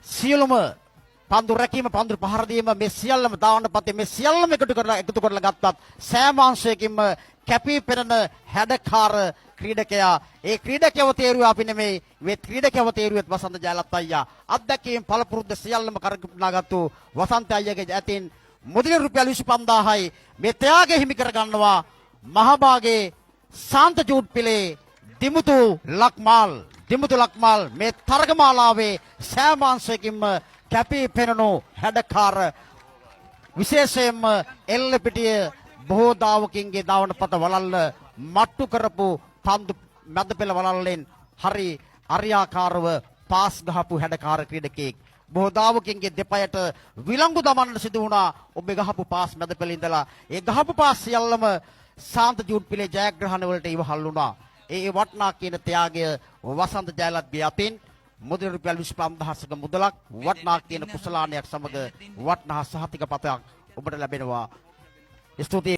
සියලුම පන්දු රැකීම පන්දු පහර දීම මේ සියල්ලම දාවන්න පස්සේ මේ සියල්ලම එකතු කරලා ගත්තත් සෑම අංශයකින්ම කැපී පෙනෙන හැඩකාර ක්‍රීඩකයා ඒ ක්‍රීඩකයව තේරුවා අපි නෙමෙයි මේ ක්‍රීඩකයව තේරුවෙත් වසන්ත ජයලත් අයියා අත්දැකීම් පළපුරුද්ද සියල්ලම කරගනාගත්තු වසන්ත අයියාගේ ඇතින් මුදල් රුපියල් 25000යි මේ ත්‍යාගය හිමි කර ගන්නවා මහභාගේ සාන්ත ජූඩ් පිලේ දිමුතු ලක්මාල් මේ තරගමාලාවේ සෑම අංශයකින්ම කැපී පෙනෙනු හැඩකාර විශේෂයෙන්ම එල්ලපිටිය බොහෝ දාවකින්ගේ දාවන පත වලල්ල මට්ටු කරපු පන්දු මැද පෙළ වලල්ලෙන් හරි අරියාකාරව පාස් ගහපු හැඩකාර ක්‍රීඩකෙක් බොහෝ දාවකින්ගේ දෙපයට විලංගු දමන්න සිදු වුණා ඔබේ ගහපු පාස් මැද පෙළ ඉඳලා ඒ ගහපු පාස් සියල්ලම සාන්ත ජූඩ් පිලේ ජයග්‍රහණ වලට ඉවහල් වුණා ඒ වටනා කියන ත්‍යාගය වසන්ත ජයලත්ගේ අතින් මුදල් රුපියල් 25000ක මුදලක් වටනා කියන කුසලානයක් සමග වටනා සහතික පතක් ඔබට ලැබෙනවා ස්තුතියි